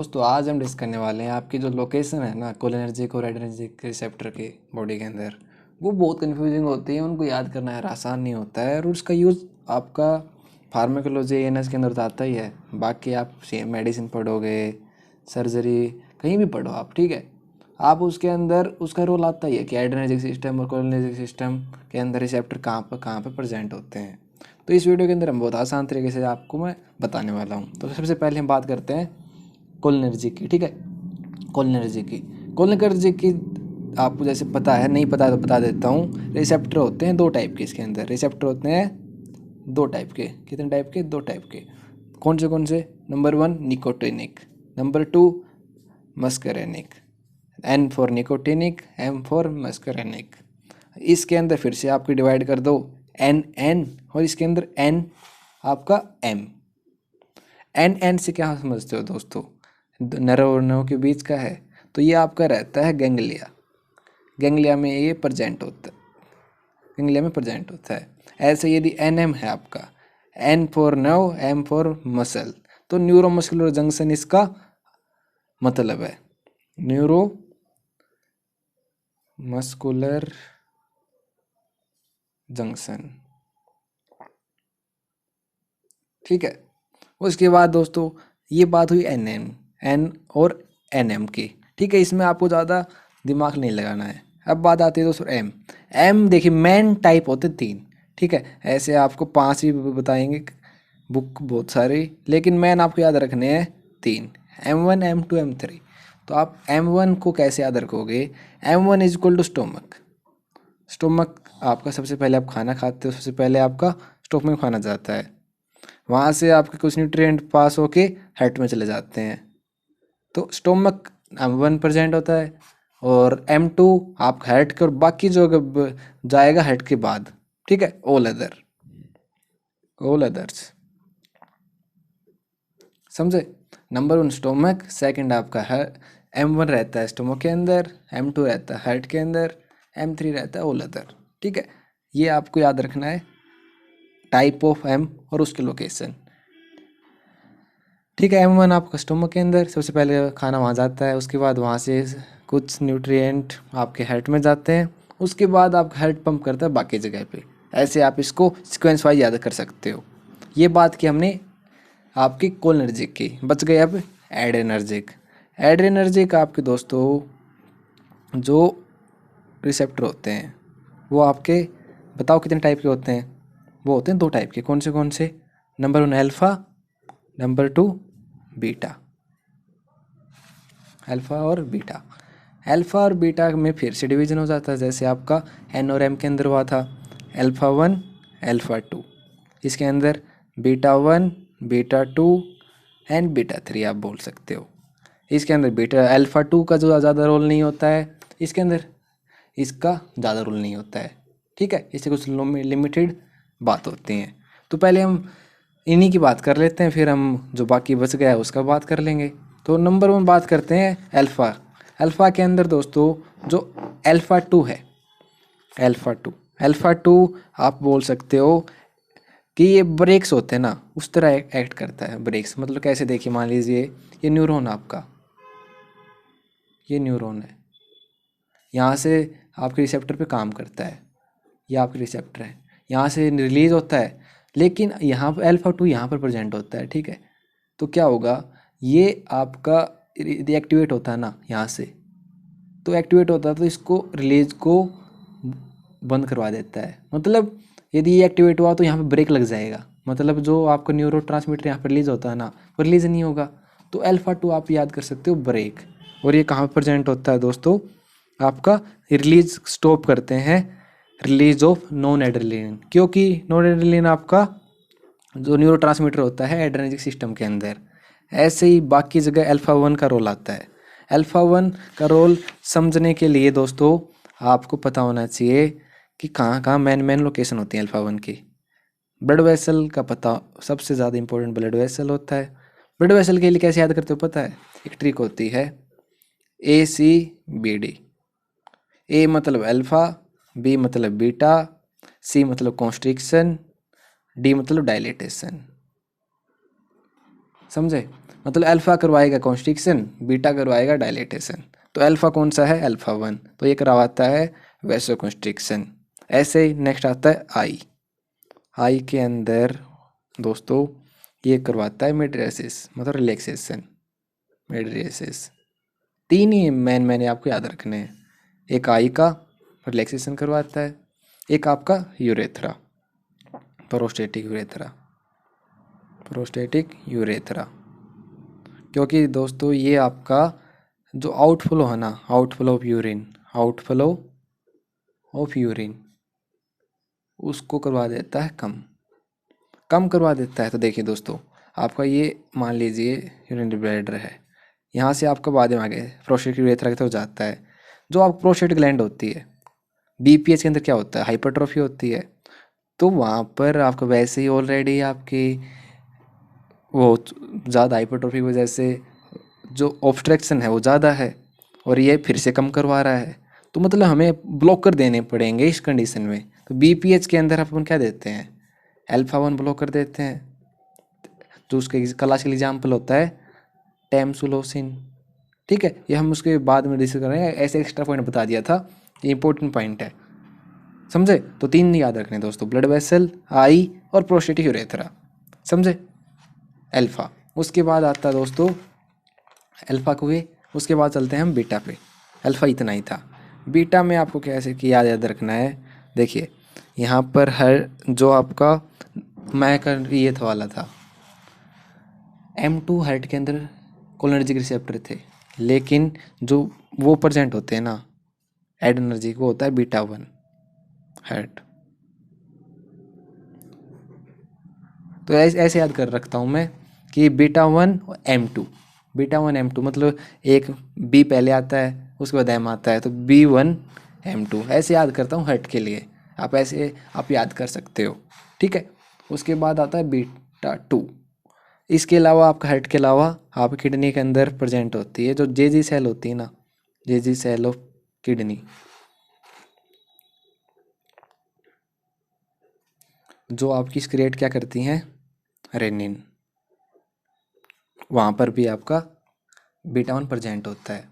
दोस्तों आज हम डिस्कस करने वाले हैं आपकी जो लोकेशन है ना कोलिनर्जिक और एड्रेनर्जिक रिसेप्टर के बॉडी के अंदर, वो बहुत कंफ्यूजिंग होती है। उनको याद करना यार आसान नहीं होता है और उसका यूज़ आपका फार्माकोलॉजी एएनएस के अंदर तो आता ही है। बाकी आप मेडिसिन पढ़ोगे, सर्जरी कहीं भी पढ़ो आप, ठीक है, आप उसके अंदर उसका रोल आता ही है कि एड्रेनर्जिक सिस्टम और कोलिनर्जिक सिस्टम के अंदर रिसेप्टर कहाँ पर प्रेजेंट होते हैं। तो इस वीडियो के अंदर हम बहुत आसान तरीके से आपको मैं बताने वाला हूँ। तो सबसे पहले हम बात करते हैं कोलिनर्जिक की, ठीक है। कोलिनर्जिक की आपको जैसे पता है, नहीं पता तो बता देता हूँ। रिसेप्टर होते हैं दो टाइप के, इसके अंदर रिसेप्टर होते हैं दो टाइप के। कितने टाइप के? दो टाइप के। कौन से? Number 1 nicotinic, number 2 muscarinic. N for nicotinic, M for muscarinic. इसके अंदर फिर से आपको डिवाइड कर दो, एन और इसके अंदर एन आपका एम। एन से क्या समझते हो दोस्तों? नर्व और नर्व के बीच का है, तो ये आपका रहता है गैंग्लिया में ये प्रेजेंट होता है, गैंग्लिया में प्रेजेंट होता है। ऐसे यदि एन एम है आपका, N for nerve, M for muscle, तो न्यूरोमस्कुलर जंक्शन इसका मतलब है। न्यूरो मस्कुलर जंक्शन, ठीक है। उसके बाद दोस्तों ये बात हुई एन और एन की, ठीक है। इसमें आपको ज़्यादा दिमाग नहीं लगाना है। अब बात आती है दोस्तों एम देखिए मेन टाइप होते 3, ठीक है। ऐसे आपको 5 भी बताएंगे बुक बहुत सारी, लेकिन मेन आपको याद रखने हैं 3, M1 M2 M3। तो आप M1 को कैसे याद रखोगे? M1 is equal to stomach आपका सबसे पहले आप खाना खाते हो, सबसे पहले आपका स्टोमक में खाना जाता है, वहाँ से आपके कुछ न्यूट्रिएंट पास होके हार्ट में चले जाते हैं। तो स्टोमक M1 प्रेजेंट होता है और M2 आप हार्ट के और बाकी जो जाएगा हार्ट के बाद, ठीक है। ऑल अदर्स, समझे? नंबर 1 स्टोमक, सेकंड आपका M1 रहता है स्टोमक के अंदर, M2 रहता है हार्ट के अंदर, M3 रहता है ऑल अदर, ठीक है। ये आपको याद रखना है, टाइप ऑफ M और उसकी लोकेशन, ठीक है। M1 आपका स्टोमक के अंदर सबसे पहले खाना वहाँ जाता है, उसके बाद वहाँ से कुछ न्यूट्रिएंट आपके हार्ट में जाते हैं, उसके बाद आपका हार्ट पंप करता है बाकी जगह पे। ऐसे आप इसको सीक्वेंस वाइज याद कर सकते हो। ये बात की हमने आपकी कोलिनर्जिक की। बच गए अब एड्रेनर्जिक। एड्रेनर्जिक आपके दोस्तों जो रिसेप्टर होते हैं वो आपके, बताओ कितने टाइप के होते हैं? वो होते हैं 2 टाइप के। कौन से? Number 1 alpha, number 2 beta. Alpha और बीटा, अल्फ़ा और बीटा में फिर से डिवीजन हो जाता है, जैसे आपका एन और एम के अंदर हुआ था, अल्फ़ा 1 अल्फ़ा 2। इसके अंदर बीटा 1 बीटा 2 एंड बीटा 3 आप बोल सकते हो। इसके अंदर बीटा अल्फ़ा 2 का जो ज़्यादा रोल नहीं होता है, इसके अंदर इसका ज़्यादा रोल नहीं होता है, ठीक है। इससे कुछ लिमिटेड बात होती हैं। तो पहले हम इन्हीं की बात कर लेते हैं, फिर हम जो बाकी बच गया है उसका बात कर लेंगे। तो नंबर 1 बात करते हैं अल्फ़ा। अल्फ़ा के अंदर दोस्तों जो अल्फ़ा 2 है, अल्फ़ा 2 आप बोल सकते हो कि ये ब्रेक्स होते हैं ना, उस तरह एक्ट करता है। ब्रेक्स मतलब कैसे? देखिए मान लीजिए ये न्यूरॉन आपका, ये न्यूरॉन है, यहाँ से आपके रिसेप्टर पे काम करता है, ये आपके रिसेप्टर है, यहाँ से रिलीज होता है, लेकिन यहाँ पर अल्फ़ा 2 यहाँ पर प्रेजेंट होता है, ठीक है। तो क्या होगा, ये आपका यदि एक्टिवेट होता है ना यहाँ से, तो एक्टिवेट होता है तो इसको रिलीज को बंद करवा देता है। मतलब यदि ये एक्टिवेट हुआ तो यहाँ पे ब्रेक लग जाएगा, मतलब जो आपका न्यूरोट्रांसमीटर यहाँ पर रिलीज होता है ना, वो रिलीज नहीं होगा। तो अल्फ़ा 2 आप याद कर सकते हो ब्रेक। और ये कहाँ पर प्रेजेंट होता है दोस्तों? आपका रिलीज स्टॉप करते हैं रिलीज ऑफ नॉन एड्रेनलिन, क्योंकि नॉन एड्रेनलिन आपका जो न्यूरोट्रांसमीटर होता है एड्रेनर्जिक सिस्टम के अंदर। ऐसे ही बाकी जगह अल्फ़ा 1 का रोल आता है। अल्फ़ा 1 का रोल समझने के लिए दोस्तों आपको पता होना चाहिए कि कहाँ कहाँ मेन लोकेशन होती है अल्फ़ा 1 की। ब्लड वेसल का पता, सबसे ज़्यादा इंपॉर्टेंट ब्लड वेसल होता है। ब्लड वेसल के लिए कैसे याद करते हो पता है? एक ट्रिक होती है ACBD। ए मतलब अल्फ़ा, बी मतलब बीटा, सी मतलब कॉन्स्ट्रिक्शन, डी मतलब डायलेटेशन, समझे? मतलब अल्फ़ा करवाएगा कॉन्स्ट्रिक्शन, बीटा करवाएगा डायलेटेशन। तो अल्फ़ा कौन सा है, अल्फ़ा 1, तो ये करवाता है वैसो कॉन्स्ट्रिक्शन। ऐसे ही नेक्स्ट आता है आई। आई के अंदर दोस्तों ये करवाता है मिड्रेसिस, मतलब रिलैक्सेशन, मिड्रेसिस। तीन ही मैन मैंने आपको याद रखने हैं, एक आई का रिलैक्सेशन करवाता है, एक आपका urethra, prostatic urethra, prostatic urethra. क्योंकि दोस्तों ये आपका जो आउटफ्लो है ना, outflow of urine, outflow of urine, उसको करवा देता है कम, कम करवा देता है। तो देखिए दोस्तों, आपका ये मान लीजिए यूरिनरी ब्लैडर है, यहाँ से आपका बाद में आगे प्रोस्टेट यूरेथ्रा की तरफ जाता है। जो आप प्रोस्टेट ग्लैंड होती है, बीपीएच के अंदर क्या होता है, हाइपरट्रोफी होती है। तो वहाँ पर आपको वैसे ही ऑलरेडी आपकी वो ज़्यादा हाइपरट्रोफी की वजह से जो ऑब्स्ट्रक्शन है वो ज़्यादा है, और ये फिर से कम करवा रहा है। तो मतलब हमें ब्लॉकर देने पड़ेंगे इस कंडीशन में। तो बीपीएच के अंदर अपन क्या देते हैं, अल्फा 1 ब्लॉकर देते हैं। जो उसके क्लासिकल एग्जाम्पल होता है टेमसुलोसिन। ठीक है, ये हम उसके बाद में डिस्कस करेंगे, ऐसे एक्स्ट्रा पॉइंट बता दिया था, ये इंपॉर्टेंट पॉइंट है, समझे। तो तीन याद रखने दोस्तों, ब्लड वेसल, आई और प्रोस्टेटिक यूरेथ्रा, समझे। अल्फा, उसके बाद आता है दोस्तों अल्फा को हुए, उसके बाद चलते हैं हम बीटा पे। अल्फा इतना ही था। बीटा में आपको कैसे कि याद रखना है, देखिए यहाँ पर हर जो आपका मैं कर ये था वाला था M2 हार्ट के अंदर कोलिनर्जिक रिसेप्टर थे, लेकिन जो वो प्रेजेंट होते हैं ना एडनर्जिक, वो होता है बीटा 1 हार्ट। तो ऐसे याद कर रखता हूँ मैं कि बीटा 1 और M2, बीटा 1 M2 मतलब एक बी पहले आता है उसके बाद M आता है, तो B1 M2 ऐसे याद करता हूँ हर्ट के लिए। आप ऐसे आप याद कर सकते हो, ठीक है। उसके बाद आता है बीटा 2। इसके अलावा आपका हर्ट के अलावा आप किडनी के अंदर प्रेजेंट होती है जो जेजी सेल होती है ना, जेजी सेल ऑफ किडनी, जो आपकी स्क्रिएट क्या करती हैं, रेनिन। वहाँ पर भी आपका बीटा 1 प्रेजेंट होता है।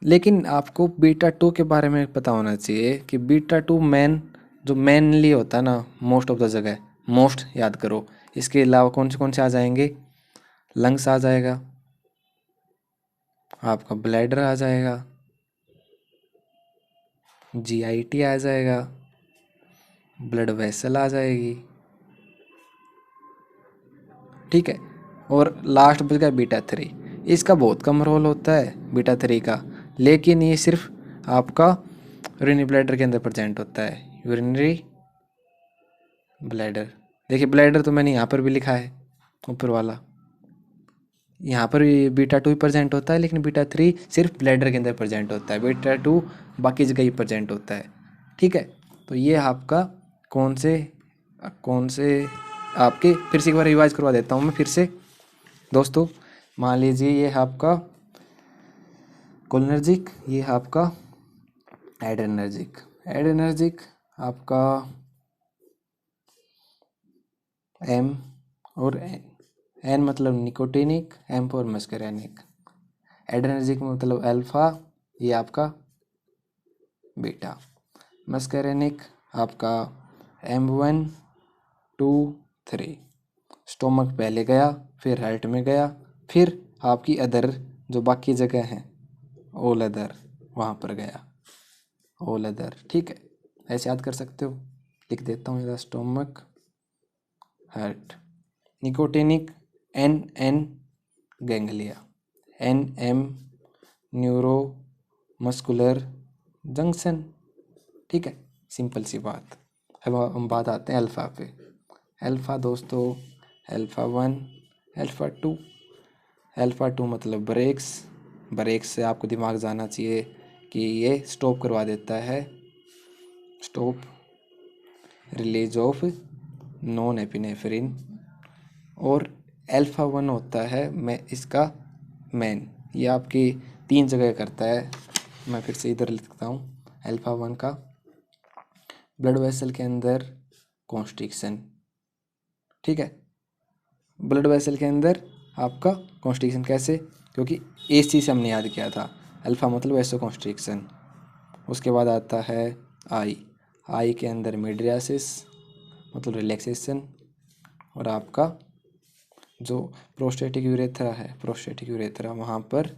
लेकिन आपको बीटा 2 के बारे में पता होना चाहिए कि बीटा 2 मेन जो मेनली होता है ना, मोस्ट ऑफ द जगह, मोस्ट याद करो। इसके अलावा कौन से आ जाएंगे, लंग्स आ जाएगा, आपका ब्लैडर आ जाएगा, जीआईटी आ जाएगा, ब्लड वेसल आ जाएगी, ठीक है। और लास्ट बच गया बीटा 3। इसका बहुत कम रोल होता है बीटा 3 का, लेकिन ये सिर्फ आपका यूरिनरी ब्लैडर के अंदर प्रेजेंट होता है, यूरिनरी ब्लैडर। देखिए ब्लैडर तो मैंने यहाँ पर भी लिखा है ऊपर वाला, यहाँ पर बीटा 2 ही प्रेजेंट होता है, लेकिन बीटा 3 सिर्फ ब्लैडर के अंदर प्रेजेंट होता है, बीटा 2 बाकी जगह ही प्रेजेंट होता है, ठीक है। तो ये आपका कौन से आपके फिर से एक बार रिवाइज करवा देता हूँ मैं फिर से दोस्तों। मान लीजिए ये है आपका कोलिनर्जिक, ये है आपका एड्रेनर्जिक, एड्रेनर्जिक आपका एम और एन, एन मतलब nicotinic, M for muscarinic, adrenergic मतलब अल्फा, ये आपका बीटा, मस्करेनिक आपका M1 2 3। स्टोमक पहले गया, फिर हार्ट में गया, फिर आपकी अदर जो बाकी जगह हैं ऑल अदर वहाँ पर गया, ऑल अदर, ठीक है। ऐसे याद कर सकते हो, लिख देता हूँ इधर stomach heart. Nicotinic NN ganglia, NM neuro muscular junction, ठीक है, सिंपल सी बात। अब हम बात आते हैं अल्फ़ा पे। अल्फ़ा दोस्तों अल्फ़ा 1 अल्फ़ा 2, अल्फ़ा 2 मतलब ब्रेक्स, ब्रेक्स से आपको दिमाग जाना चाहिए कि ये स्टॉप करवा देता है, stop release of non epinephrine. और अल्फ़ा 1 होता है मैं इसका मैन, ये आपकी 3 जगह करता है। मैं फिर से इधर लिखता हूँ, अल्फ़ा 1 का ब्लड वेसल के अंदर कॉन्स्ट्रिक्शन, ठीक है, ब्लड वेसल के अंदर आपका कॉन्स्ट्रिक्शन कैसे, क्योंकि एस सी से हमने याद किया था, अल्फ़ा मतलब वैसो कॉन्स्ट्रिक्शन। उसके बाद आता है आई के अंदर मिड्रियासिस मतलब रिलैक्सेशन, और आपका जो प्रोस्टेटिक यूरेथ्रा है, प्रोस्टेटिक यूरेथ्रा वहाँ पर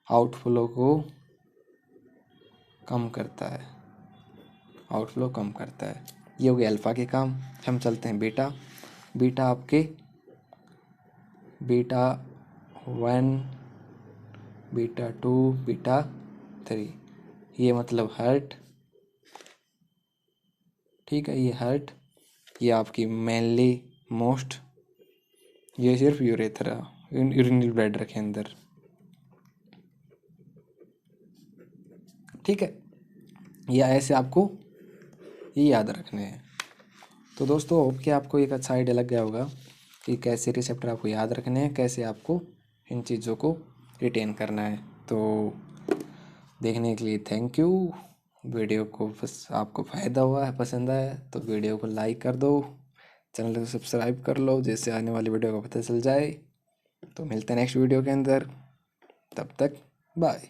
आउटफ्लो को कम करता है, आउटफ्लो कम करता है। ये हो गया अल्फ़ा के काम। हम चलते हैं बीटा। बीटा आपके बीटा 1, बीटा 2, बीटा 3, ये मतलब हार्ट, ठीक है, ये हार्ट, ये आपकी मेनली मोस्ट, ये सिर्फ यूरेथ्रा यूरिनरी ब्लैडर के अंदर, ठीक है। या ऐसे आपको ये याद रखने हैं। तो दोस्तों होप कि आपको एक अच्छा आइडिया लग गया होगा कि कैसे रिसेप्टर आपको याद रखने हैं, कैसे आपको इन चीज़ों को रिटेन करना है। तो देखने के लिए थैंक यू। वीडियो को बस आपको फ़ायदा हुआ है, पसंद आया तो वीडियो को लाइक कर दो, चैनल को सब्सक्राइब कर लो जिससे आने वाली वीडियो का पता चल जाए। तो मिलते हैं नेक्स्ट वीडियो के अंदर, तब तक बाय।